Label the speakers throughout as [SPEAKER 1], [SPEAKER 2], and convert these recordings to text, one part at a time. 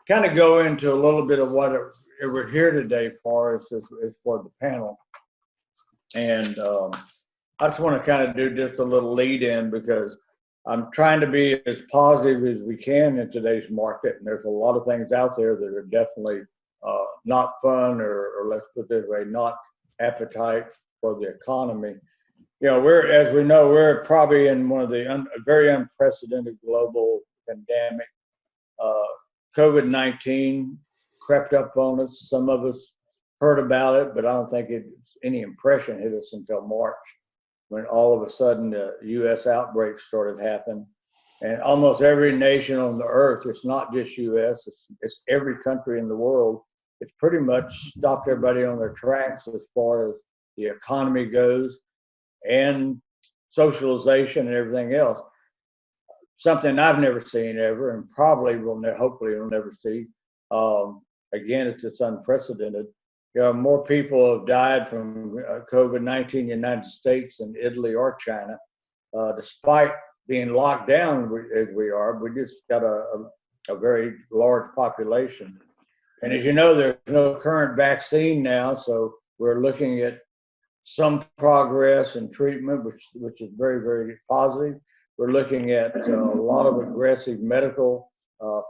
[SPEAKER 1] kind of go into a little bit of what we're here today for is for the panel. And I just want to kind of do just a little lead in because I'm trying to be as positive as we can in today's market. And there's a lot of things out there that are definitely not fun or let's put it this way, not appetite for the economy. You know, as we know, we're probably in one of the very unprecedented global pandemic. COVID-19 crept up on us. Some of us heard about it, but I don't think any impression hit us until March, when all of a sudden the U.S. outbreaks started happening. And almost every nation on the earth, it's not just U.S., it's every country in the world, it's pretty much stopped everybody on their tracks as far as the economy goes and socialization and everything else. Something I've never seen ever, and probably hopefully will never see. Again, it's just unprecedented. You know, more people have died from COVID-19 in the United States than Italy or China. Despite being locked down as we are, we just got a very large population. And as you know, there's no current vaccine now, so we're looking at some progress in treatment, which is very, very positive. We're looking at a lot of aggressive medical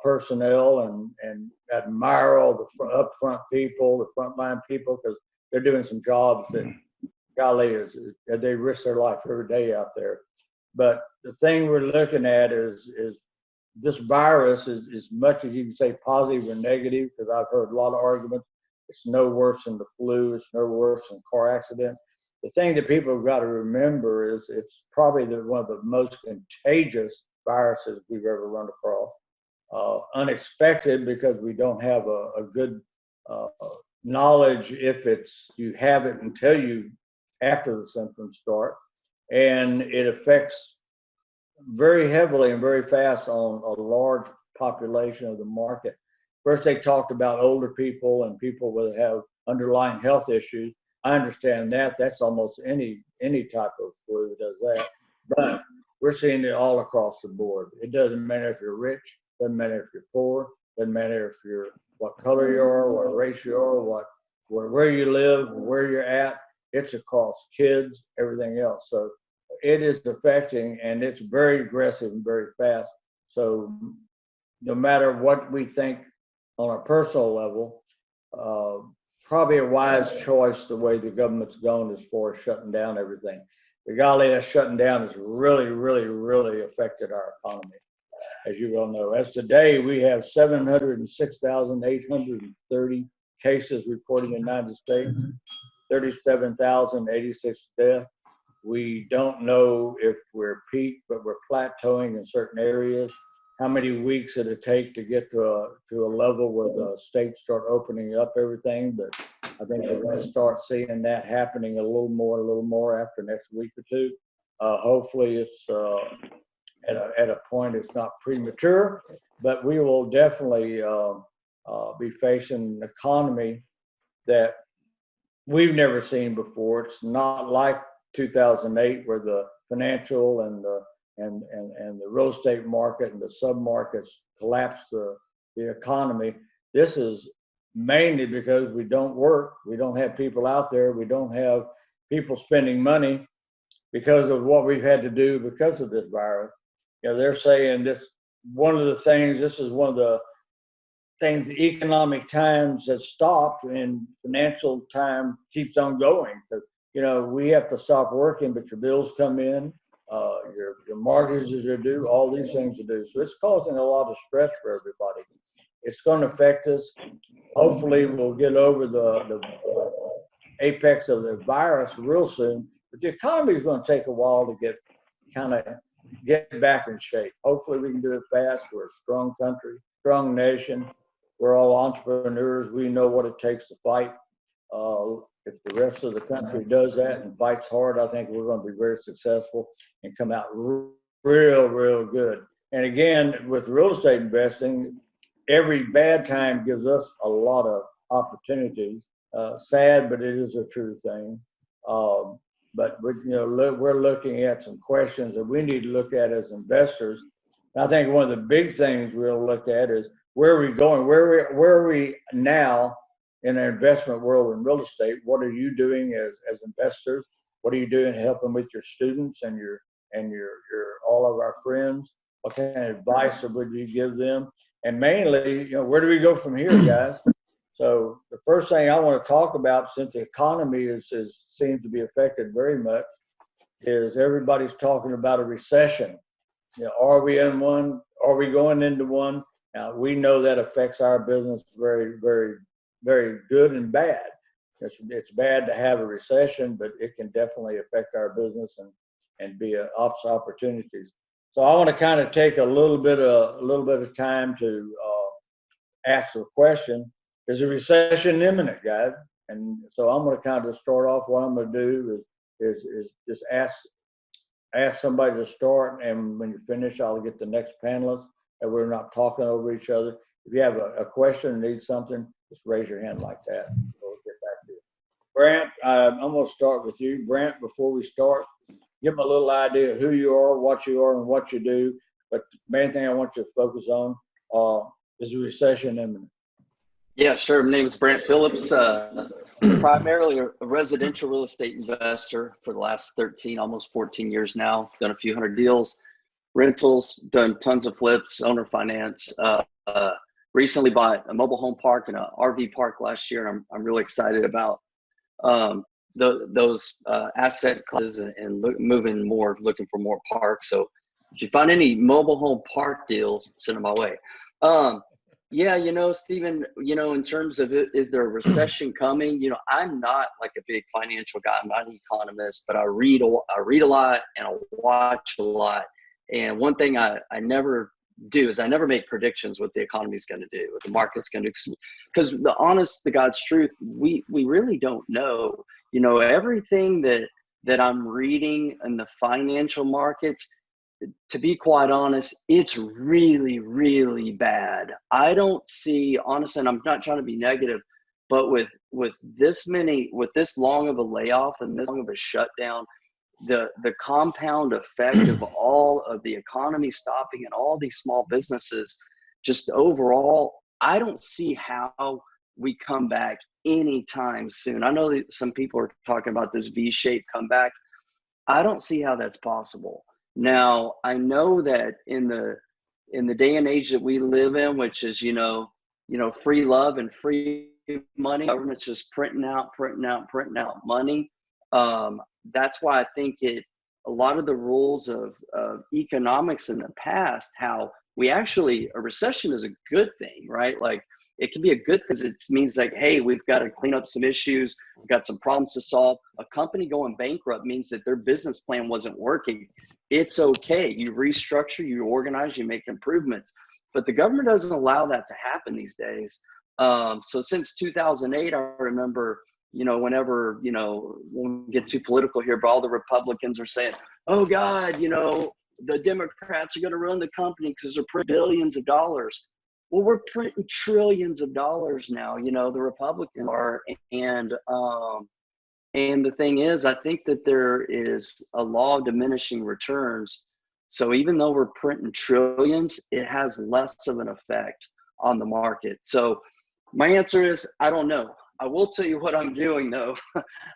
[SPEAKER 1] personnel and admire all the upfront people, the frontline people, because they're doing some jobs that, golly, they risk their life every day out there. But the thing we're looking at is this virus is, as much as you can say positive or negative, because I've heard a lot of arguments, it's no worse than the flu, it's no worse than car accidents. The thing that people have got to remember is it's probably one of the most contagious viruses we've ever run across. Unexpected because we don't have a good knowledge if you have it until you after the symptoms start, and it affects very heavily and very fast on a large population of the market. First, they talked about older people and people that have underlying health issues. I understand that. That's almost any type of flu does that. But we're seeing it all across the board. It doesn't matter if you're rich, doesn't matter if you're poor, doesn't matter if you're what color you are, what race you are, where you live, where you're at. It's across kids, everything else. So it is affecting, and it's very aggressive and very fast. So no matter what we think on a personal level, probably a wise choice the way the government's gone as far as shutting down everything. The golly, that shutting down has really, really, really affected our economy, as you well know. As today, we have 706,830 cases reported in the United States, 37,086 deaths. We don't know if we're peaked, but we're plateauing in certain areas. How many weeks it'll take to get to a level where the states start opening up everything, but I think we're going to start seeing that happening a little more after next week or two. Hopefully it's at a point it's not premature, but we will definitely be facing an economy that we've never seen before. It's not like 2008 where the financial and the real estate market and the sub-markets collapsed the economy. This is mainly because we don't work, we don't have people out there, we don't have people spending money because of what we've had to do because of this virus. You know, they're saying this is one of the things the economic times has stopped and financial time keeps on going. You know, we have to stop working, but your bills come in, your mortgages are due, all these things are due. So it's causing a lot of stress for everybody. It's going to affect us. Hopefully we'll get over the apex of the virus real soon, but the economy is going to take a while to get back in shape. Hopefully we can do it fast. We're a strong country, strong nation. We're all entrepreneurs. We know what it takes to fight. If the rest of the country does that and fights hard, I think we're going to be very successful and come out real good. And again, with real estate investing, every bad time gives us a lot of opportunities. Sad, but it is a true thing. But we're looking at some questions that we need to look at as investors. And I think one of the big things we'll look at is where are we going? Where are we now in the investment world in real estate? What are you doing as investors? What are you doing helping with your students and your all of our friends? What kind of advice would you give them? And mainly, where do we go from here, guys? So the first thing I want to talk about, since the economy seems to be affected very much, is everybody's talking about a recession. Are we in one? Are we going into one? Now, we know that affects our business very, very, very good and bad. It's bad to have a recession, but it can definitely affect our business and be opportunities. So I want to kind of take a little bit of time to ask the question: is a recession imminent, guys? And so I'm going to kind of start off. What I'm going to do is just ask somebody to start, and when you finish, I'll get the next panelist, and we're not talking over each other. If you have a question or need something, just raise your hand like that. We'll get back to you. Brant, I'm going to start with you. Brant, before we start, give them a little idea of who you are, and what you do. But the main thing I want you to focus on is a recession imminent.
[SPEAKER 2] Yeah, sure. My name is Brant Phillips. Primarily a residential real estate investor for the last 13, almost 14 years now. Done a few hundred deals, rentals, done tons of flips, owner finance. Recently bought a mobile home park and an RV park last year, and I'm really excited about those asset classes and looking for more parks. So if you find any mobile home park deals, send them my way. Yeah, Stephen, in terms of is there a recession coming? I'm not like a big financial guy. I'm not an economist, but I read a lot and I watch a lot. And one thing I never do is I never make predictions what the economy is going to do, what the market's going to do. Because the God's truth, we really don't know. Everything that I'm reading in the financial markets, to be quite honest, it's really, really bad. I don't see, honestly, and I'm not trying to be negative, but with this long of a layoff and this long of a shutdown, the compound effect of all of the economy stopping and all these small businesses, just overall, I don't see how we come back anytime soon. I know that some people are talking about this V-shaped comeback. I don't see how that's possible. Now, I know that in the day and age that we live in, which is, free love and free money, government's just printing out money. That's why I think a lot of the rules of economics in the past, how a recession is a good thing, right? Like it can be a good because it means like, hey, we've got to clean up some issues. We've got some problems to solve. A company going bankrupt means that their business plan wasn't working. It's okay. You restructure, you organize, you make improvements. But the government doesn't allow that to happen these days. So since 2008, I remember, whenever, when we get too political here, but all the Republicans are saying, oh God, the Democrats are going to run the company because they're printing billions of dollars. Well, we're printing trillions of dollars now, the Republicans are. And the thing is, I think that there is a law of diminishing returns. So even though we're printing trillions, it has less of an effect on the market. So my answer is, I don't know. I will tell you what I'm doing, though.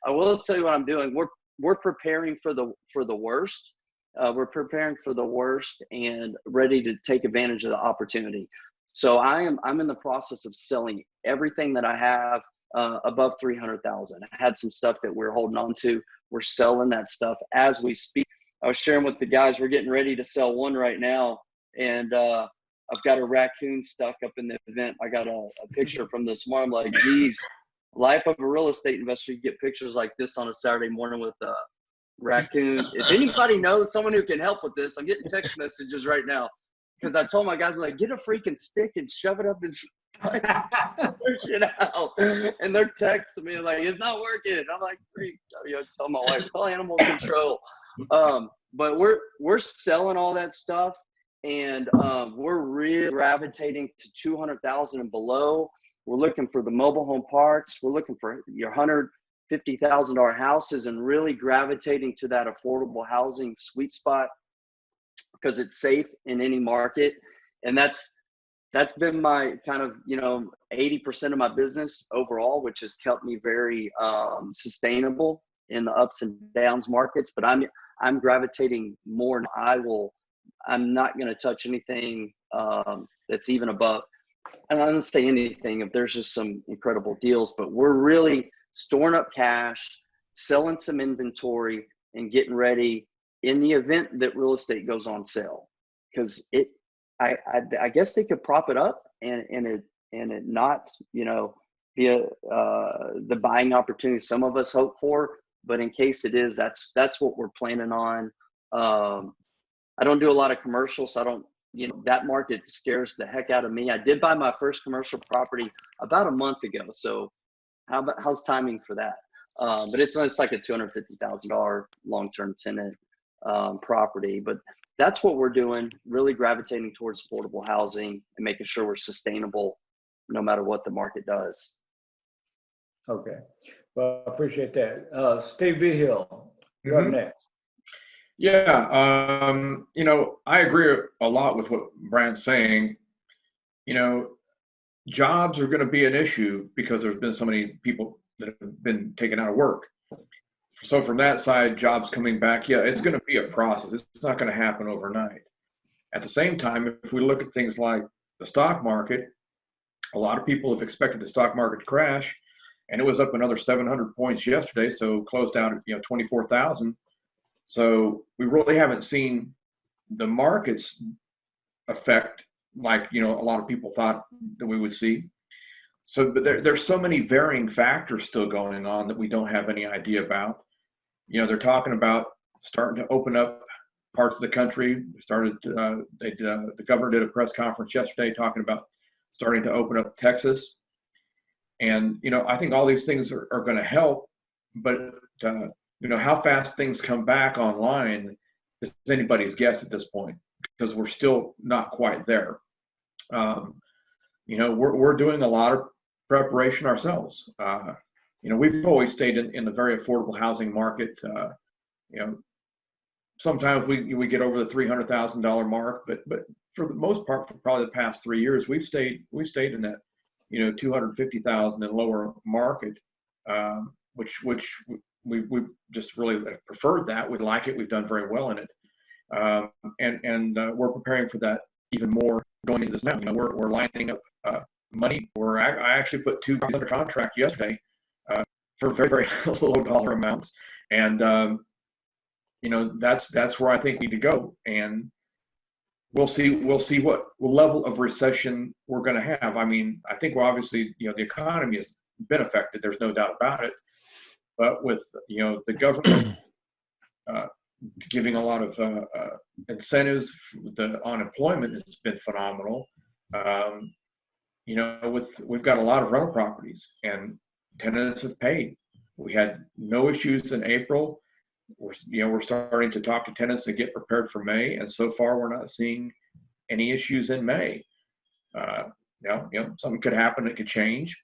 [SPEAKER 2] I will tell you what I'm doing. We're preparing for the worst. We're preparing for the worst and ready to take advantage of the opportunity. So I'm in the process of selling everything that I have above 300,000. I had some stuff that we're holding on to. We're selling that stuff as we speak. I was sharing with the guys, we're getting ready to sell one right now. And I've got a raccoon stuck up in the event. I got a picture from this morning. I'm like, geez, life of a real estate investor, you get pictures like this on a Saturday morning with a raccoon. If anybody knows someone who can help with this, I'm getting text messages right now. Because I told my guys, like, get a freaking stick and shove it up his push it out. And they're texting me like, it's not working. And I'm like, tell my wife, call animal control. But we're selling all that stuff, and we're really gravitating to 200,000 and below. We're looking for the mobile home parks. We're looking for your $150,000 houses and really gravitating to that affordable housing sweet spot because it's safe in any market. And that's that's been my kind of, 80% of my business overall, which has kept me very sustainable in the ups and downs markets. But I'm gravitating more, and I'm not going to touch anything that's even above. I'm not going to say anything if there's just some incredible deals, but we're really storing up cash, selling some inventory, and getting ready in the event that real estate goes on sale. Because I guess they could prop it up and it not, be the buying opportunity some of us hope for. But in case it is, that's what we're planning on. I don't do a lot of commercials, so I don't, that market scares the heck out of me. I did buy my first commercial property about a month ago. So how's timing for that? But it's like a $250,000 long-term tenant property. But that's what we're doing, really gravitating towards affordable housing and making sure we're sustainable no matter what the market does.
[SPEAKER 1] Okay. Well, I appreciate that. Steve Vigil, you're up next.
[SPEAKER 3] Yeah, I agree a lot with what Brian's saying. Jobs are going to be an issue because there's been so many people that have been taken out of work. So from that side, jobs coming back, yeah, it's going to be a process. It's not going to happen overnight. At the same time, if we look at things like the stock market, a lot of people have expected the stock market to crash, and it was up another 700 points yesterday, so closed out at 24,000. So we really haven't seen the markets affect like a lot of people thought that we would see. So but there's so many varying factors still going on that we don't have any idea about. They're talking about starting to open up parts of the country. The governor did a press conference yesterday talking about starting to open up Texas. And I think all these things are going to help, but how fast things come back online is anybody's guess at this point, because we're still not quite there. We're doing a lot of preparation ourselves. We've always stayed in the very affordable housing market. Sometimes we get over the $300,000 mark, but for the most part, for probably the past 3 years, we've stayed in that $250,000 and lower market, which we just really preferred that. We like it. We've done very well in it, and we're preparing for that even more going into this now. We're lining up money. I actually put 2 under contract yesterday for very, very low dollar amounts, and that's where I think we need to go. And we'll see what level of recession we're going to have. I mean, I think we're obviously the economy has been affected. There's no doubt about it. But with the government giving a lot of incentives, the unemployment has been phenomenal. We've got a lot of rental properties, and tenants have paid. We had no issues in April. We're starting to talk to tenants to get prepared for May, and so far we're not seeing any issues in May. Something could happen. It could change.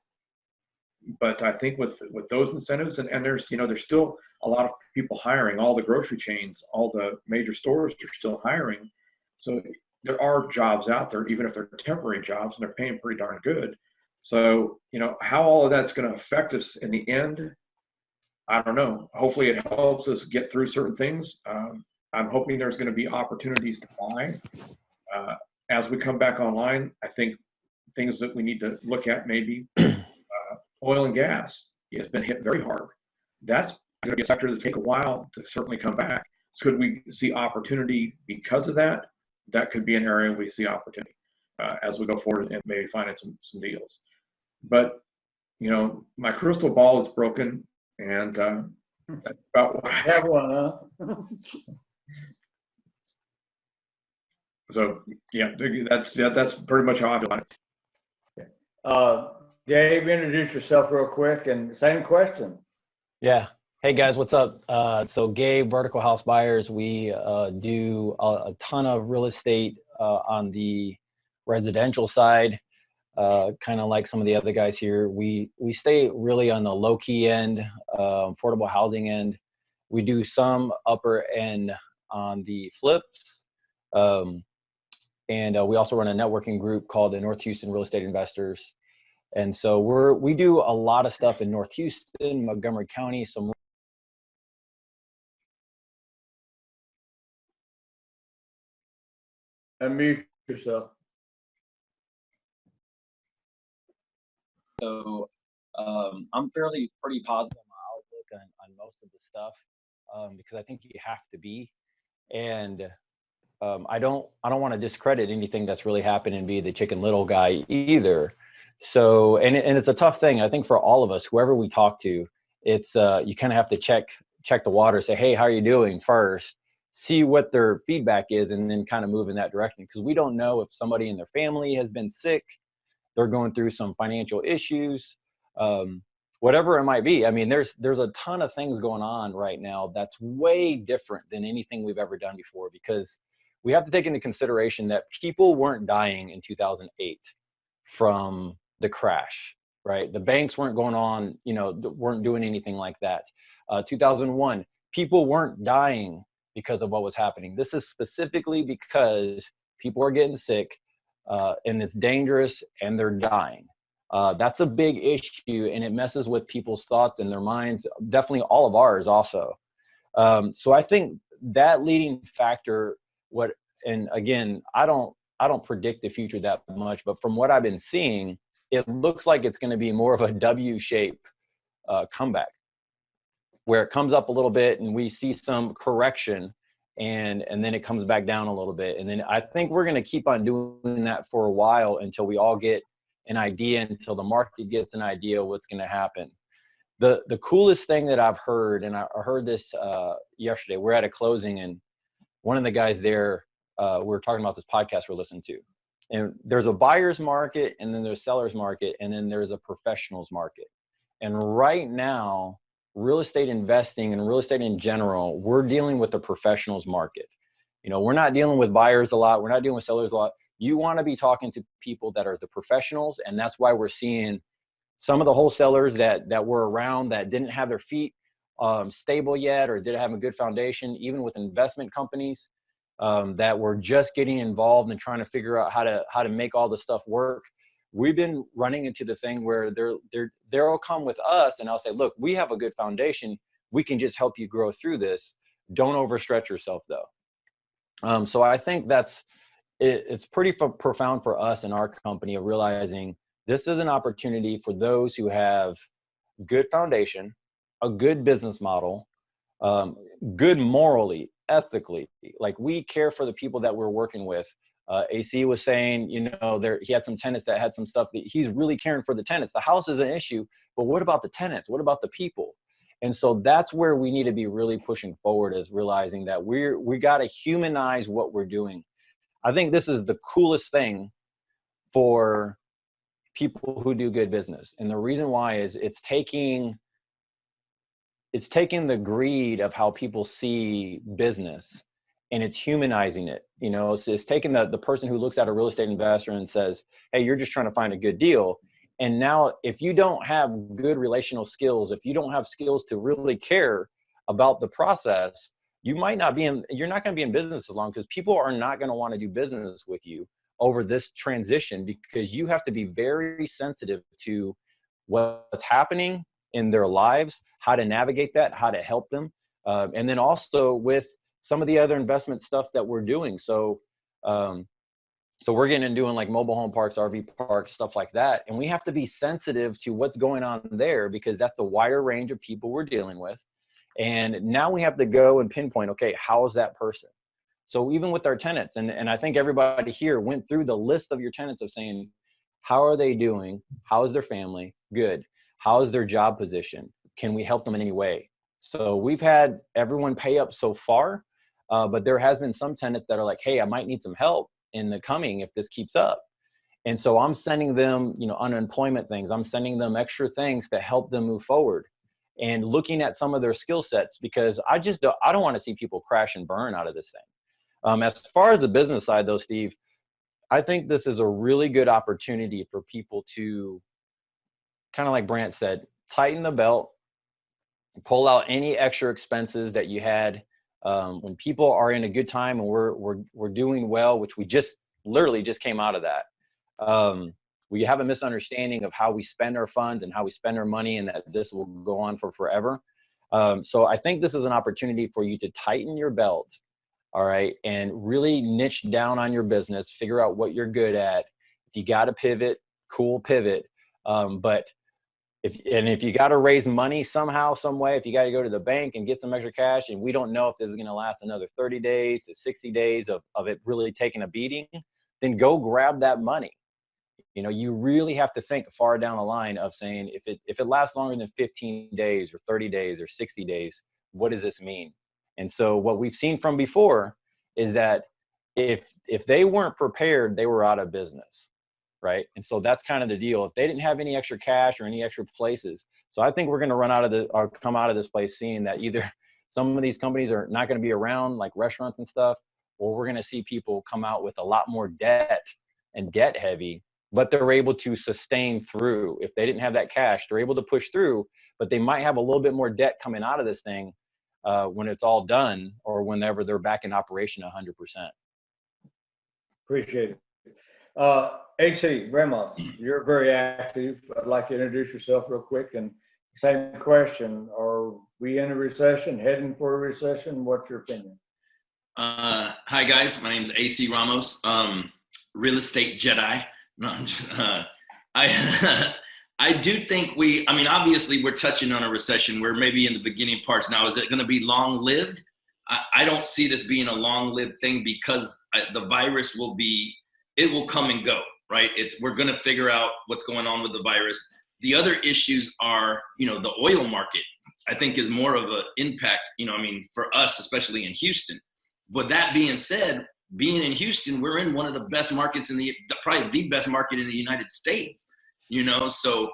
[SPEAKER 3] But I think with those incentives, and there's still a lot of people hiring. All the grocery chains, all the major stores are still hiring. So there are jobs out there, even if they're temporary jobs, and they're paying pretty darn good. So how all of that's going to affect us in the end, I don't know. Hopefully it helps us get through certain things. I'm hoping there's going to be opportunities to buy as we come back online. I think things that we need to look at maybe. Oil and gas has been hit very hard. That's going to be a sector that's take a while to certainly come back. So could we see opportunity because of that? That could be an area we see opportunity as we go forward and maybe find some deals. But my crystal ball is broken, and that's about what I
[SPEAKER 1] have one, huh?
[SPEAKER 3] So yeah, that's pretty much how I feel about it.
[SPEAKER 1] Gabe, introduce yourself real quick, and same question.
[SPEAKER 4] Yeah. Hey guys, what's up? So Gabe, Vertical House Buyers. We do a ton of real estate on the residential side, kind of like some of the other guys here. We stay really on the low key end, affordable housing end. We do some upper end on the flips. And we also run a networking group called the North Houston Real Estate Investors. And so we do a lot of stuff in North Houston, Montgomery County, some.
[SPEAKER 1] Unmute yourself.
[SPEAKER 4] So I'm pretty positive on my outlook on most of the stuff because I think you have to be. And I don't want to discredit anything that's really happened and be the Chicken Little guy either. So and it's a tough thing. I think for all of us, whoever we talk to, it's you kind of have to check the water, say, hey, how are you doing first? See what their feedback is, and then kind of move in that direction, because we don't know if somebody in their family has been sick, they're going through some financial issues, whatever it might be. I mean, there's a ton of things going on right now that's way different than anything we've ever done before, because we have to take into consideration that people weren't dying in 2008 from the crash, right? The banks weren't going on, weren't doing anything like that. 2001, people weren't dying because of what was happening. This is specifically because people are getting sick, and it's dangerous, and they're dying. That's a big issue, and it messes with people's thoughts and their minds, definitely all of ours also. So I think that leading factor, and again, I don't predict the future that much, but from what I've been seeing, it looks like it's going to be more of a W-shape comeback, where it comes up a little bit and we see some correction, and then it comes back down a little bit. And then I think we're going to keep on doing that for a while until we all get an idea, until the market gets an idea of what's going to happen. The coolest thing that I've heard, and I heard this yesterday, we're at a closing, and one of the guys there, we were talking about this podcast we're listening to. And there's a buyer's market, and then there's a seller's market, and then there's a professionals market. And right now, real estate investing and real estate in general, we're dealing with the professionals market. We're not dealing with buyers a lot. We're not dealing with sellers a lot. You want to be talking to people that are the professionals. And that's why we're seeing some of the wholesalers that were around that didn't have their feet stable yet, or didn't have a good foundation, even with investment companies that were just getting involved and trying to figure out how to make all the stuff work. We've been running into the thing where they'll come with us, and I'll say, look, we have a good foundation. We can just help you grow through this. Don't overstretch yourself, though. So I think it's pretty profound for us in our company of realizing this is an opportunity for those who have good foundation, a good business model, good morally, ethically. Like, we care for the people that we're working with. AC was saying, he had some tenants that had some stuff that he's really caring for the tenants. The house is an issue, but what about the tenants? What about the people? And so that's where we need to be really pushing forward, is realizing that we got to humanize what we're doing. I think this is the coolest thing for people who do good business. And the reason why is it's taking the greed of how people see business, and it's humanizing it. It's taking the person who looks at a real estate investor and says, hey, you're just trying to find a good deal. And now, if you don't have good relational skills, if you don't have skills to really care about the process, you're not going to be in business as long, because people are not going to want to do business with you over this transition, because you have to be very sensitive to what's happening in their lives, how to navigate that, how to help them. And then also with some of the other investment stuff that we're doing. So we're getting and doing like mobile home parks, RV parks, stuff like that. And we have to be sensitive to what's going on there, because that's a wider range of people we're dealing with. And now we have to go and pinpoint, okay, how is that person? So even with our tenants, and I think everybody here went through the list of your tenants of saying, how are they doing? How is their family? Good. How is their job position? Can we help them in any way? So we've had everyone pay up so far, but there has been some tenants that are like, hey, I might need some help in the coming if this keeps up. And so I'm sending them, unemployment things. I'm sending them extra things to help them move forward, and looking at some of their skill sets, because I don't want to see people crash and burn out of this thing. As far as the business side though, Steve, I think this is a really good opportunity for people to, kind of like Brant said, tighten the belt, pull out any extra expenses that you had when people are in a good time and we're doing well, which we just literally just came out of that. We have a misunderstanding of how we spend our funds and how we spend our money, and that this will go on for forever. So I think this is an opportunity for you to tighten your belt, all right, and really niche down on your business, figure out what you're good at. If you got to pivot, cool, pivot. But if you got to raise money somehow, some way, if you got to go to the bank and get some extra cash, and we don't know if this is going to last another 30 days to 60 days of it really taking a beating, then go grab that money. You know, you really have to think far down the line of saying, if it lasts longer than 15 days or 30 days or 60 days, what does this mean? And so what we've seen from before is that if they weren't prepared, they were out of business, right? And so that's kind of the deal. If they didn't have any extra cash or any extra places, so I think we're going to come out of this place seeing that either some of these companies are not going to be around, like restaurants and stuff, or we're going to see people come out with a lot more debt and debt heavy, but they're able to sustain through. If they didn't have that cash, they're able to push through, but they might have a little bit more debt coming out of this thing when it's all done, or whenever they're back in operation 100%.
[SPEAKER 1] Appreciate it. AC Ramos, you're very active. I'd like to introduce yourself real quick, and same question. Are we in a recession, heading for a recession? What's your opinion?
[SPEAKER 5] Hi guys, my name is AC Ramos, real estate Jedi. No, I do think obviously we're touching on a recession. We're maybe in the beginning parts now. Is it going to be long-lived? I don't see this being a long-lived thing, because the virus will come and go, right? We're going to figure out what's going on with the virus. The other issues are, the oil market, I think, is more of an impact, for us, especially in Houston. But that being said, being in Houston, we're in one of the best markets probably the best market in the United States, so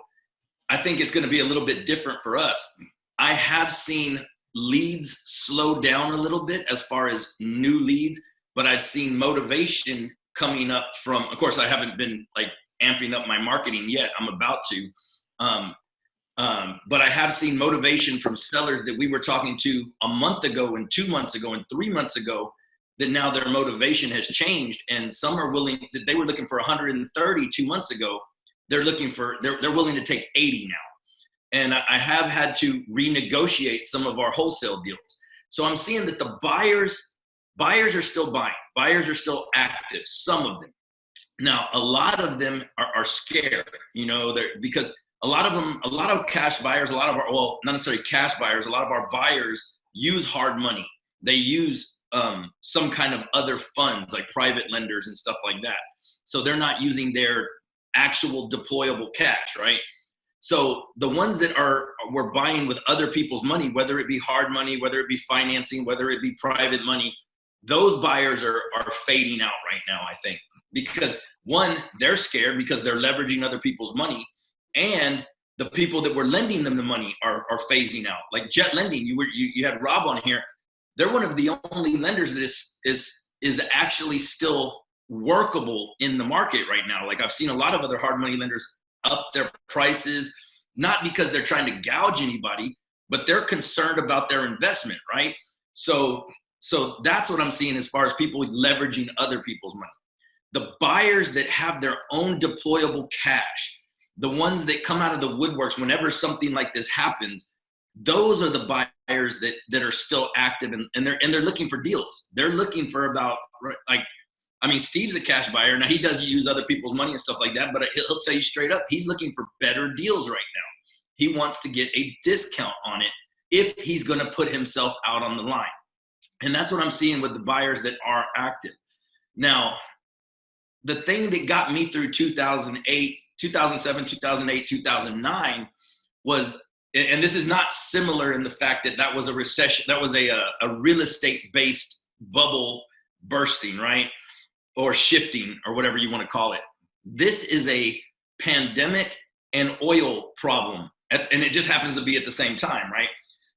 [SPEAKER 5] I think it's going to be a little bit different for us. I have seen leads slow down a little bit as far as new leads, but I've seen motivation coming up from, of course, I haven't been like amping up my marketing yet. I'm about to, but I have seen motivation from sellers that we were talking to a month ago and 2 months ago and 3 months ago, that now their motivation has changed, and some are willing, that they were looking for 130 2 months ago. They're willing to take 80 now. And I have had to renegotiate some of our wholesale deals. So I'm seeing that the buyers are still buying. Buyers are still active, some of them. Now, a lot of them are scared, because a lot of cash buyers, not necessarily cash buyers, a lot of our buyers use hard money. They use some kind of other funds like private lenders and stuff like that. So they're not using their actual deployable cash, right? So the ones that we're buying with other people's money, whether it be hard money, whether it be financing, whether it be private money, those buyers are fading out right now, I think, because one, they're scared because they're leveraging other people's money, and the people that were lending them the money are phasing out. Like Jet Lending, you had Rob on here. They're one of the only lenders that is actually still workable in the market right now. Like I've seen a lot of other hard money lenders up their prices, not because they're trying to gouge anybody, but they're concerned about their investment, right? So that's what I'm seeing as far as people leveraging other people's money. The buyers that have their own deployable cash, the ones that come out of the woodworks whenever something like this happens, those are the buyers that are still active, and they're looking for deals. They're looking for Steve's a cash buyer. Now he does use other people's money and stuff like that, but he'll tell you straight up, he's looking for better deals right now. He wants to get a discount on it if he's going to put himself out on the line. And that's what I'm seeing with the buyers that are active. Now, the thing that got me through 2008, 2007, 2008, 2009 was, and this is not similar in the fact that was a recession, that was a real estate based bubble bursting, right? Or shifting, or whatever you want to call it. This is a pandemic and oil problem, and it just happens to be at the same time, right?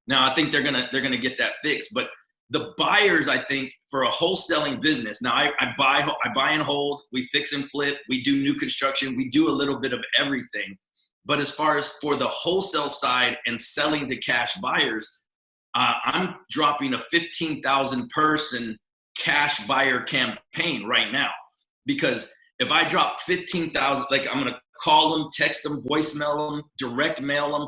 [SPEAKER 5] Now I think they're gonna get that fixed, but the buyers, I think, for a wholesaling business. Now I buy and hold, we fix and flip, we do new construction, we do a little bit of everything. But as far as for the wholesale side and selling to cash buyers, I'm dropping a 15,000 person cash buyer campaign right now, because if I drop 15,000, like I'm going to call them, text them, voicemail them, direct mail them.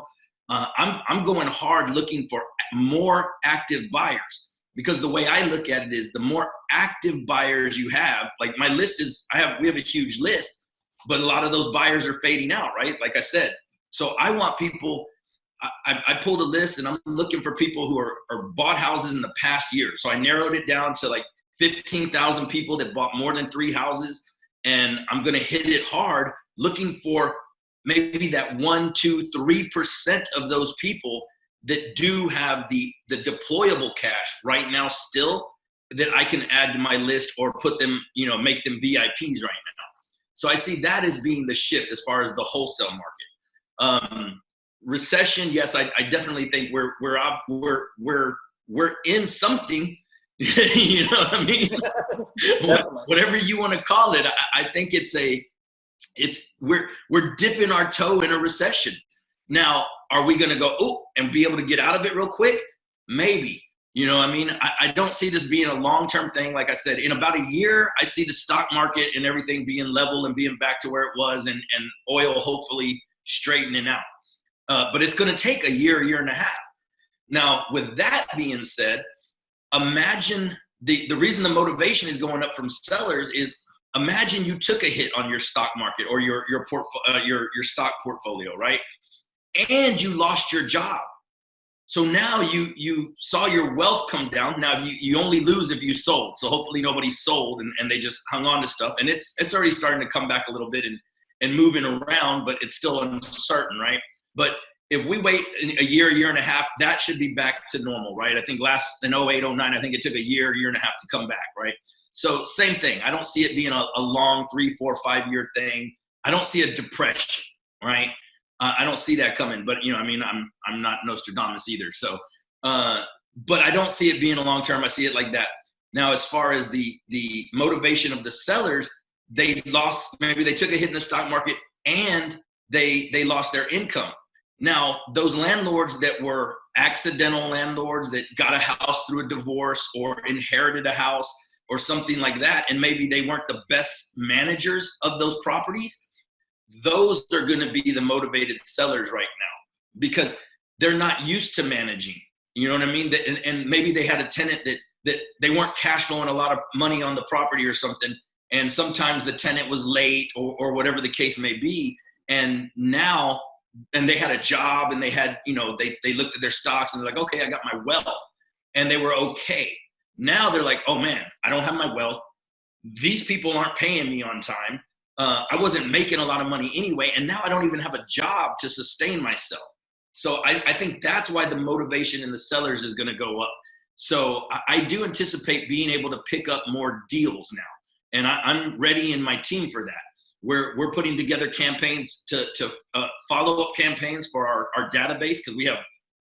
[SPEAKER 5] I'm going hard looking for more active buyers, because the way I look at it is the more active buyers you have, like my list is, we have a huge list, but a lot of those buyers are fading out, right? Like I said, so I want people, I pulled a list and I'm looking for people who are bought houses in the past year. So I narrowed it down to like 15,000 people that bought more than 3 houses. And I'm going to hit it hard looking for maybe that 1%, 2%, 3% of those people that do have the deployable cash right now still, that I can add to my list or put them, make them VIPs right now. So I see that as being the shift as far as the wholesale market. Recession, yes, I definitely think we're in something. You know what I mean? Whatever you want to call it, I think we're dipping our toe in a recession. Now, are we going to go and be able to get out of it real quick? Maybe. You know what I mean? I don't see this being a long-term thing. Like I said, in about a year, I see the stock market and everything being level and being back to where it was, and oil hopefully straightening out. But it's going to take a year and a half. Now, with that being said, imagine the reason the motivation is going up from sellers is, imagine you took a hit on your stock market or your stock portfolio, right? And you lost your job. So now you saw your wealth come down. Now you only lose if you sold. So hopefully nobody sold and they just hung on to stuff. And it's already starting to come back a little bit and moving around, but it's still uncertain, right? But if we wait a year and a half, that should be back to normal, right? I think in 08, 09, I think it took a year and a half to come back, right? So same thing. I don't see it being a long 3, 4, 5 year thing. I don't see a depression, right? I don't see that coming, but I'm not Nostradamus either. So, but I don't see it being a long term. I see it like that. Now, as far as the motivation of the sellers, maybe they took a hit in the stock market and they lost their income. Now, those landlords that were accidental landlords that got a house through a divorce or inherited a house or something like that, and maybe they weren't the best managers of those properties, those are going to be the motivated sellers right now, because they're not used to managing. You know what I mean? And maybe they had a tenant that they weren't cash flowing a lot of money on the property or something, and sometimes the tenant was late or whatever the case may be, and they had a job and they had, they looked at their stocks and they're like, okay, I got my wealth, and they were okay. Now they're like, oh man, I don't have my wealth. These people aren't paying me on time. I wasn't making a lot of money anyway, and now I don't even have a job to sustain myself. So I think that's why the motivation in the sellers is going to go up. So I do anticipate being able to pick up more deals now, and I'm ready in my team for that. We're putting together campaigns to follow-up campaigns for our database, because we have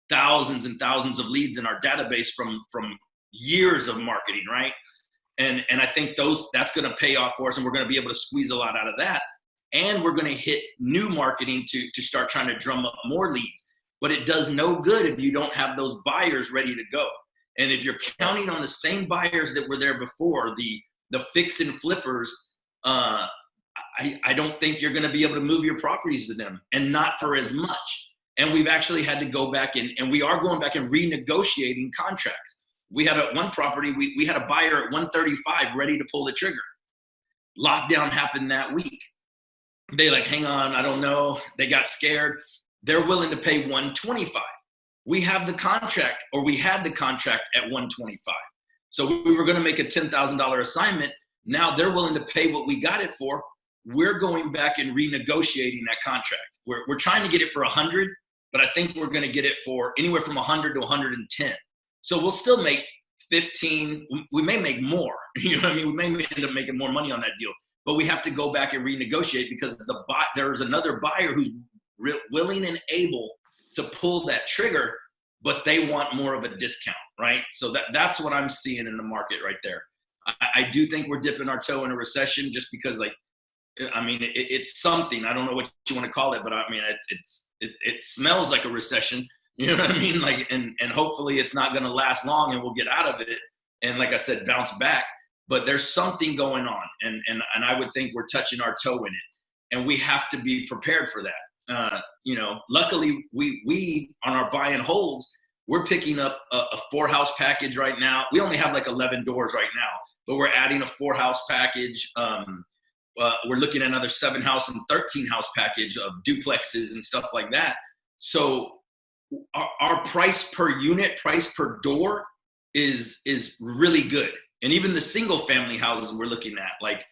[SPEAKER 5] thousands and thousands of leads in our database from years of marketing, right? And I think that's going to pay off for us, and we're going to be able to squeeze a lot out of that. And we're going to hit new marketing to start trying to drum up more leads. But it does no good if you don't have those buyers ready to go. And if you're counting on the same buyers that were there before, the fix and flippers, I don't think you're going to be able to move your properties to them, and not for as much. And we've actually had to go back and we are going back and renegotiating contracts. We had one property, we had a buyer at 135 ready to pull the trigger. Lockdown happened that week. They like, hang on, I don't know. They got scared. They're willing to pay 125. We have the contract, or we had the contract at 125. So we were going to make a $10,000 assignment. Now they're willing to pay what we got it for. We're going back and renegotiating that contract. We're trying to get it for 100, but I think we're going to get it for anywhere from 100 to 110. So we'll still make 15. We may make more. You know what I mean? We may end up making more money on that deal, but we have to go back and renegotiate, because there's another buyer who's willing and able to pull that trigger, but they want more of a discount, right? So that's what I'm seeing in the market right there. I do think we're dipping our toe in a recession, just because, it's something. I don't know what you want to call it, but it smells like a recession. You know what I mean? And hopefully it's not going to last long and we'll get out of it. And like I said, bounce back. but there's something going on, and I would think we're touching our toe in it, and we have to be prepared for that. You know, luckily we on our buy and holds, we're picking up a 4-house package right now. We only have like 11 doors right now, but we're adding a 4-house package. We're looking at another 7-house and 13-house package of duplexes and stuff like that. So our price per unit, price per door is really good. And even the single family houses we're looking at, like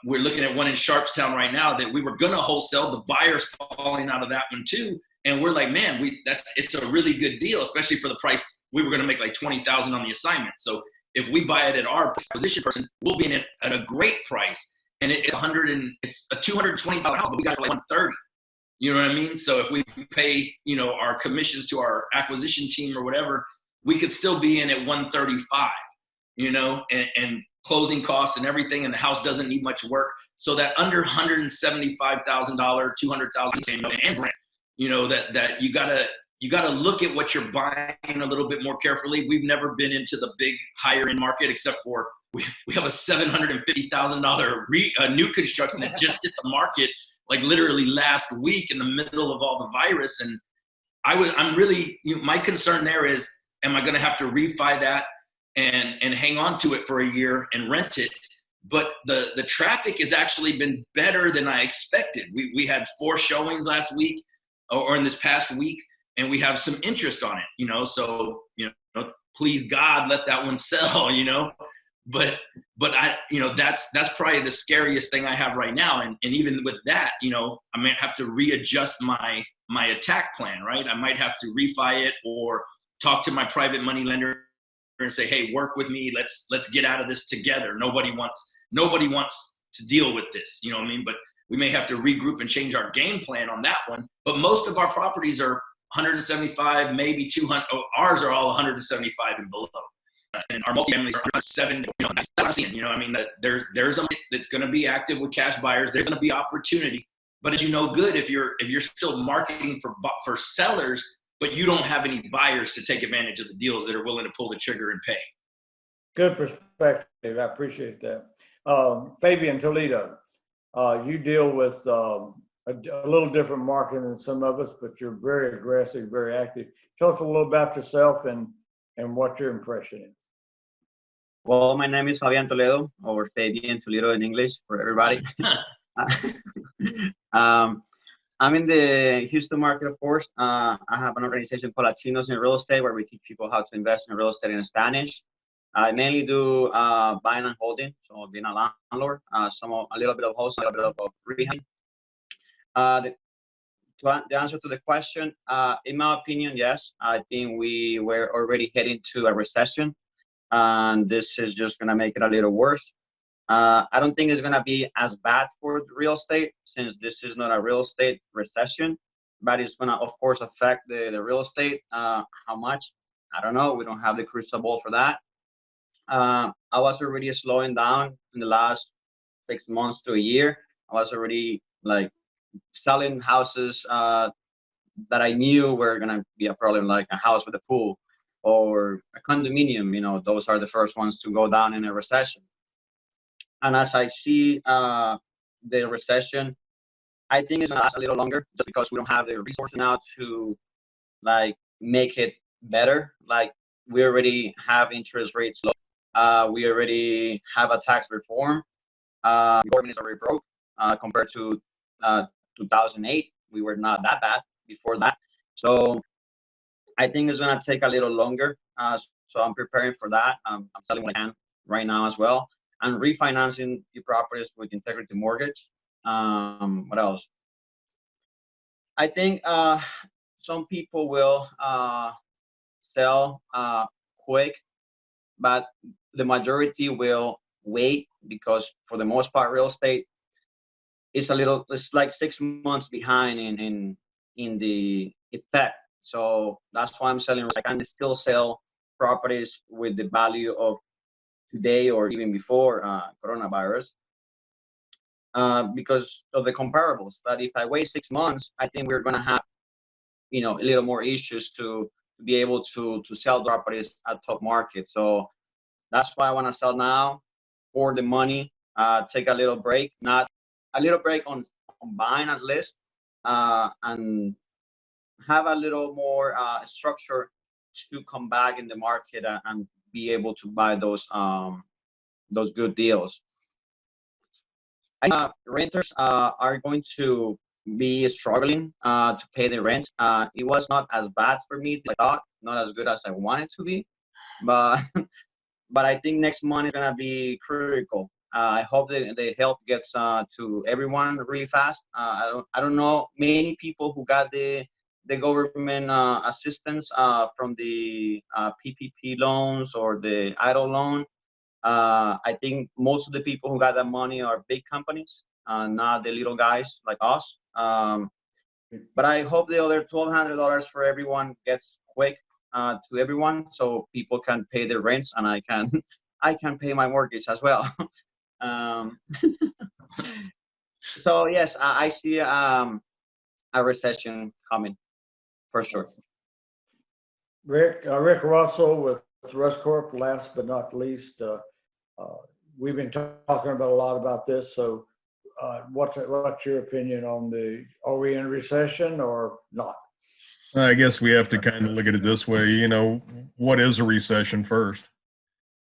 [SPEAKER 5] we're looking at one in Sharpstown right now that we were gonna wholesale. The buyer's falling out of that one too. And we're like, man, it's a really good deal, especially for the price. We were gonna make like $20,000 on the assignment. So if we buy it at our acquisition person, we'll be in it at a great price. And it's a $220 house, but we got it for like $130. You know what I mean? So if we pay, you know, our commissions to our acquisition team or whatever, we could still be in at $135, you know, and closing costs and everything, and the house doesn't need much work. So that under $175,000, $200,000 and rent, you know, that you gotta look at what you're buying a little bit more carefully. We've never been into the big higher end market, except for we have a $750,000 new construction that just hit the market like literally last week in the middle of all the virus. And I'm really, you know, my concern there is, am I going to have to refi that and hang on to it for a year and rent it? But the traffic has actually been better than I expected. We had 4 showings last week or in this past week, and we have some interest on it, you know, so, you know, please God, let that one sell, you know. But I, you know, that's probably the scariest thing I have right now. And even with that, you know, I might have to readjust my attack plan, right? I might have to refi it or talk to my private money lender and say, hey, work with me. Let's get out of this together. Nobody wants to deal with this, you know what I mean? But we may have to regroup and change our game plan on that one. But most of our properties are 175, maybe 200. Ours are all 175 and below. And our multifamilies are 7. You know, that's what I'm seeing. You know, I mean, that there's a market that's going to be active with cash buyers. There's going to be opportunity. But as you know, good if you're still marketing for sellers, but you don't have any buyers to take advantage of the deals that are willing to pull the trigger and pay.
[SPEAKER 1] Good perspective. I appreciate that. Fabian Toledo, you deal with a little different market than some of us, but you're very aggressive, very active. Tell us a little about yourself and what your impression is.
[SPEAKER 6] Well, my name is Fabian Toledo, or Fabian Toledo in English for everybody. I'm in the Houston market, of course. I have an organization called Latinos in Real Estate, where we teach people how to invest in real estate in Spanish. I mainly do buying and holding, so being a landlord, a little bit of wholesale, a little bit of rehab. The answer to the question, in my opinion, yes. I think we were already heading to a recession, and this is just going to make it a little worse. I don't think it's going to be as bad for real estate, since this is not a real estate recession, but it's going to, of course, affect the real estate. How much? I don't know. We don't have the crystal ball for that. I was already slowing down in the last 6 months to a year. I was already like selling houses that I knew were going to be a problem, like a house with a pool or a condominium. You know, those are the first ones to go down in a recession. And as I see the recession, I think it's going to last a little longer, just because we don't have the resources now to like make it better. Like, we already have interest rates low. We already have a tax reform. The government is already broke compared to 2008. We were not that bad before that. So I think it's going to take a little longer. So I'm preparing for that. I'm selling what I can right now as well, and refinancing the properties with integrity mortgage. What else? I think some people will sell quick, but the majority will wait, because for the most part, real estate is it's like 6 months behind in the effect. So that's why I'm selling. I can still sell properties with the value of today or even before coronavirus, because of the comparables. But if I wait 6 months, I think we're going to have, you know, a little more issues to be able to sell properties at top market. So that's why I want to sell now. hoard the money, take a little break, not a little break on buying at least, and have a little more structure to come back in the market and be able to buy those good deals. Renters are going to be struggling to pay the rent. It was not as bad for me as I thought, not as good as I wanted to be, but but I think next month is gonna be critical. I hope that the help gets to everyone really fast. I don't know many people who got the government assistance from the PPP loans or the idle loan. I think most of the people who got that money are big companies, not the little guys like us. But I hope the other $1,200 for everyone gets quick to everyone, so people can pay their rents and I can I can pay my mortgage as well. um, so yes, I see a recession coming for sure.
[SPEAKER 1] Rick Russell with Russ Corp. Last but not least, we've been talking about a lot about this. So, what's your opinion on are we in recession or not?
[SPEAKER 7] I guess we have to kind of look at it this way. What is a recession first?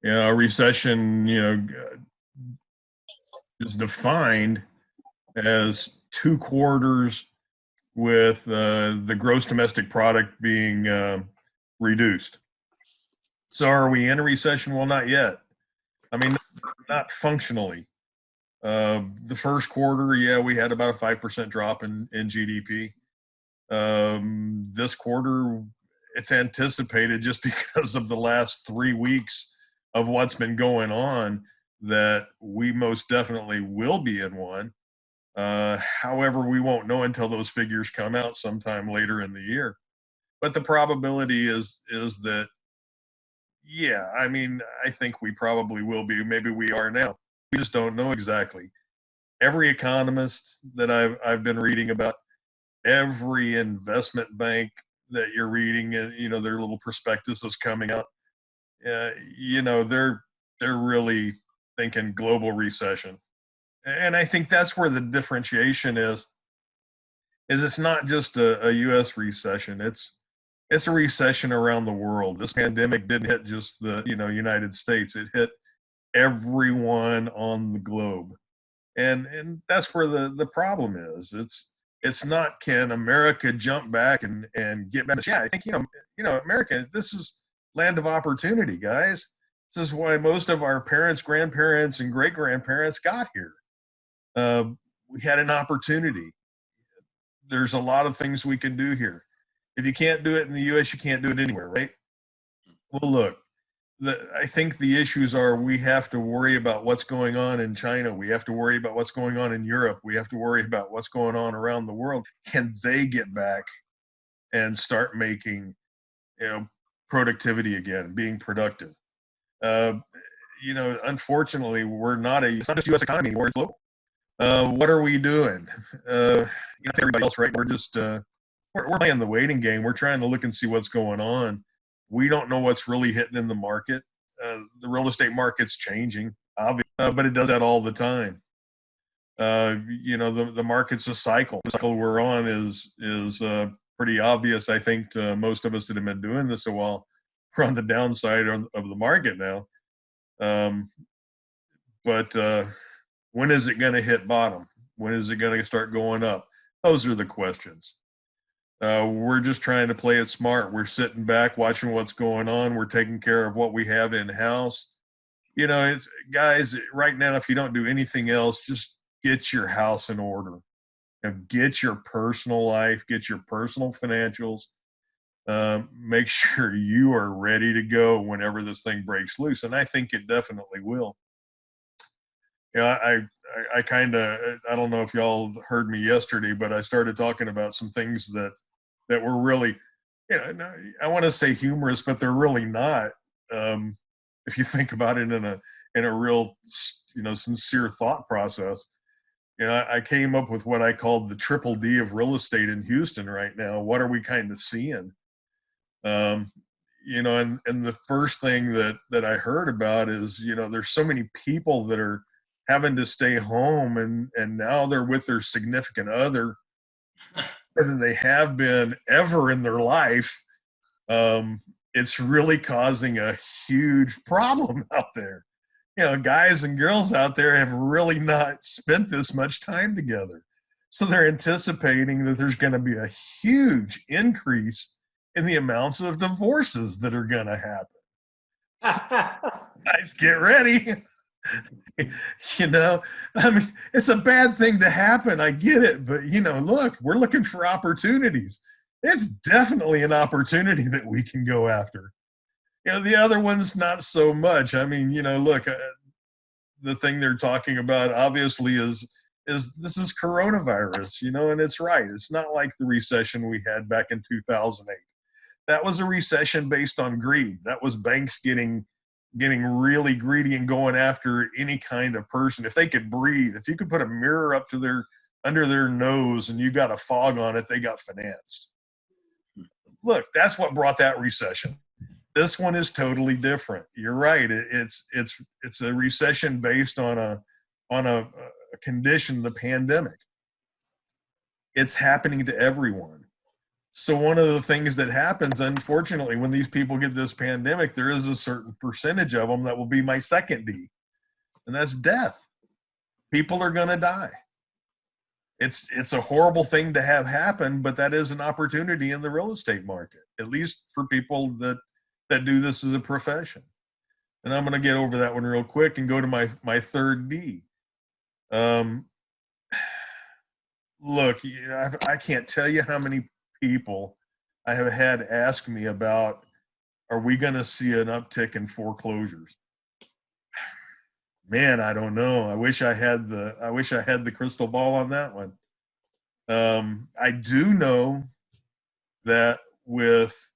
[SPEAKER 7] A recession, is defined as 2 quarters with the gross domestic product being reduced. So are we in a recession? Well, not yet. I mean, not functionally. The first quarter, yeah, we had about a 5% drop in GDP. This quarter, it's anticipated just because of the last 3 weeks of what's been going on that we most definitely will be in one. However, we won't know until those figures come out sometime later in the year. But the probability is that, yeah, I mean, I think we probably will be. Maybe we are now. We just don't know exactly. Every economist that I've been reading about, every investment bank that you're reading, their little prospectus is coming out. They're really thinking global recession, and I think that's where the differentiation is it's not just a U.S. recession. It's a recession around the world. This pandemic didn't hit just the United States. It hit everyone on the globe, and that's where the problem is. It's not, can America jump back and get back? Yeah, I think America, this is land of opportunity, guys. This is why most of our parents, grandparents, and great grandparents got here. We had an opportunity. There's a lot of things we can do here. If you can't do it in the U.S., you can't do it anywhere, right? Well, look, I think the issues are we have to worry about what's going on in China. We have to worry about what's going on in Europe. We have to worry about what's going on around the world. Can they get back and start making, productivity again, being productive? Unfortunately, it's not just U.S. economy anymore, it's global. What are we doing? Everybody else, right? We're just, we're playing the waiting game. We're trying to look and see what's going on. We don't know what's really hitting in the market. The real estate market's changing, obviously, but it does that all the time. The market's a cycle. The cycle we're on is pretty obvious, I think, to most of us that have been doing this a while. We're on the downside of the market now. But when is it going to hit bottom? When is it going to start going up? Those are the questions. We're just trying to play it smart. We're sitting back, watching what's going on. We're taking care of what we have in house. It's, guys, right now, if you don't do anything else, just get your house in order. Get your personal life, get your personal financials. Make sure you are ready to go whenever this thing breaks loose. And I think it definitely will. I kind of, I don't know if y'all heard me yesterday, but I started talking about some things that were really, I want to say humorous, but they're really not. If you think about it in a real, sincere thought process. I came up with what I called the triple D of real estate in Houston right now. What are we kind of seeing? and the first thing that I heard about is, there's so many people that are having to stay home, and now they're with their significant other more than they have been ever in their life. It's really causing a huge problem out there. Guys and girls out there have really not spent this much time together. So they're anticipating that there's going to be a huge increase in the amounts of divorces that are going to happen. So, guys, get ready. It's a bad thing to happen. I get it. But, look, we're looking for opportunities. It's definitely an opportunity that we can go after. The other one's not so much. Look, the thing they're talking about obviously is this is coronavirus, and it's right. It's not like the recession we had back in 2008. That was a recession based on greed. That was banks getting really greedy and going after any kind of person. If they could breathe, if you could put a mirror up to under their nose and you got a fog on it, they got financed. Look, that's what brought that recession. This one is totally different. You're right. It's a recession based on a condition, the pandemic. It's happening to everyone. So one of the things that happens, unfortunately, when these people get this pandemic, there is a certain percentage of them that will be my second D, and that's death. People are going to die. It's a horrible thing to have happen, but that is an opportunity in the real estate market, at least for people that do this as a profession. And I'm going to get over that one real quick and go to my third D. Look, I can't tell you how many people I have had ask me about, are we going to see an uptick in foreclosures? Man, I don't know. I wish I had the crystal ball on that one. I do know that with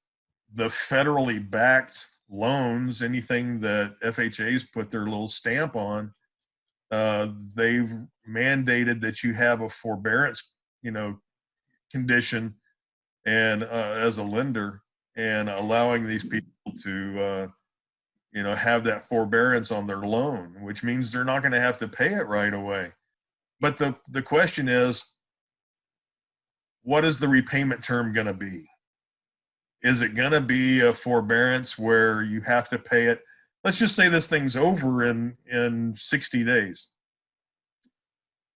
[SPEAKER 7] the federally backed loans, anything that FHA's put their little stamp on, they've mandated that you have a forbearance, condition, and as a lender, and allowing these people to, have that forbearance on their loan, which means they're not going to have to pay it right away. But the question is, what is the repayment term going to be? Is it going to be a forbearance where you have to pay it? Let's just say this thing's over in 60 days.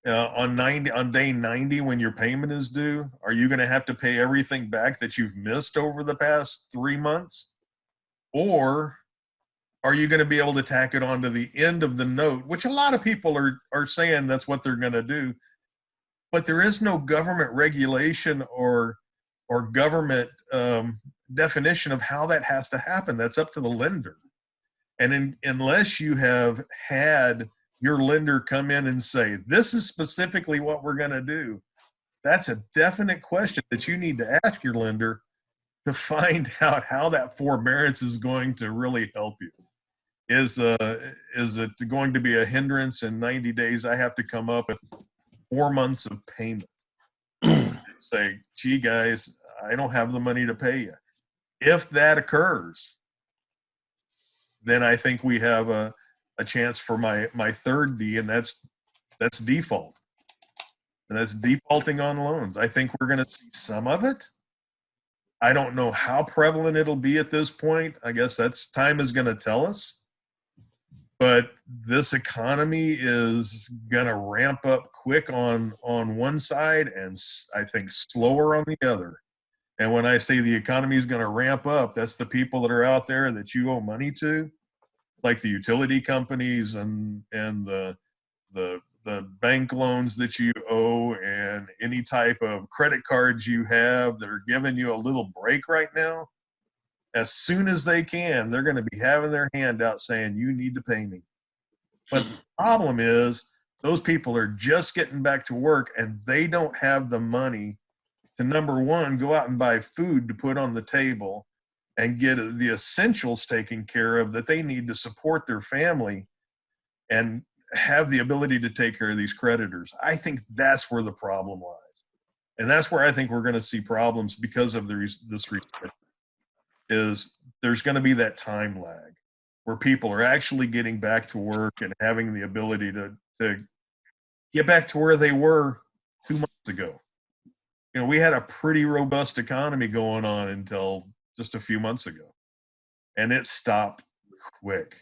[SPEAKER 7] On day 90, when your payment is due, are you going to have to pay everything back that you've missed over the past 3 months? Or are you going to be able to tack it on to the end of the note, which a lot of people are saying that's what they're going to do. But there is no government regulation or government definition of how that has to happen. That's up to the lender. And unless you have had your lender come in and say, this is specifically what we're going to do, that's a definite question that you need to ask your lender to find out how that forbearance is going to really help you. Is it going to be a hindrance in 90 days? I have to come up with 4 months of payment and say, gee, guys, I don't have the money to pay you. If that occurs, then I think we have a chance for my third D, and that's default. And that's defaulting on loans. I think we're going to see some of it. I don't know how prevalent it'll be at this point. I guess time is going to tell us. But this economy is going to ramp up quick on one side and I think slower on the other. And when I say the economy is going to ramp up, that's the people that are out there that you owe money to, like the utility companies and the bank loans that you owe and any type of credit cards you have that are giving you a little break right now. As soon as they can, they're going to be having their hand out saying, you need to pay me. But the problem is those people are just getting back to work and they don't have the money to, number one, go out and buy food to put on the table and get the essentials taken care of that they need to support their family and have the ability to take care of these creditors. I think that's where the problem lies. And that's where I think we're going to see problems because of this recession. Is there's going to be that time lag where people are actually getting back to work and having the ability to get back to where they were 2 months ago. You know, we had a pretty robust economy going on until just a few months ago, and it stopped quick.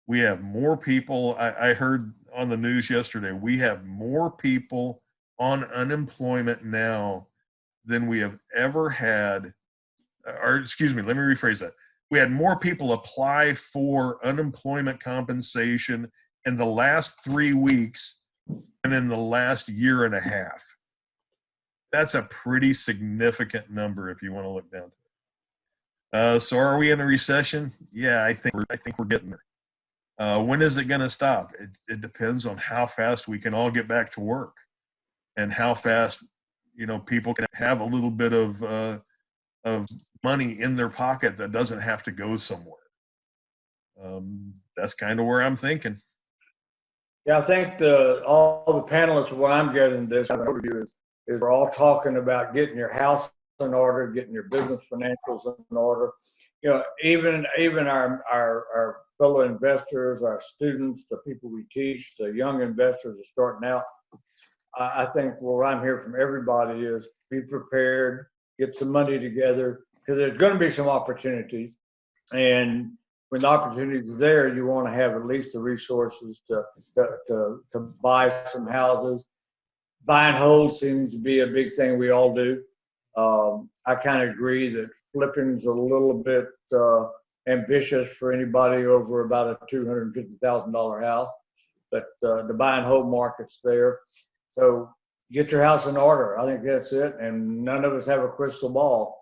[SPEAKER 7] We have more people. I heard on the news yesterday, we have more people on unemployment now than we have ever had. Or excuse me, let me rephrase that. We had more people apply for unemployment compensation in the last 3 weeks than in the last year and a half. That's a pretty significant number if you want to look down to it. So are we in a recession? Yeah, I think we're getting there. When is it going to stop? It depends on how fast we can all get back to work and how fast, you know, people can have a little bit of money in their pocket that doesn't have to go somewhere. That's kind of where I'm thinking.
[SPEAKER 1] Yeah, I think all the panelists, what I'm getting this overview is we're all talking about getting your house in order, getting your business financials in order. You know, even our fellow investors, our students, the people we teach, the young investors are starting out. I think what I'm hearing from everybody is be prepared, get some money together, because there's going to be some opportunities. And when the opportunities are there, you want to have at least the resources to buy some houses. Buy and hold seems to be a big thing we all do. I kind of agree that flipping's a little bit ambitious for anybody over about a $250,000 house, but the buy and hold market's there. So get your house in order. I think that's it. And none of us have a crystal ball.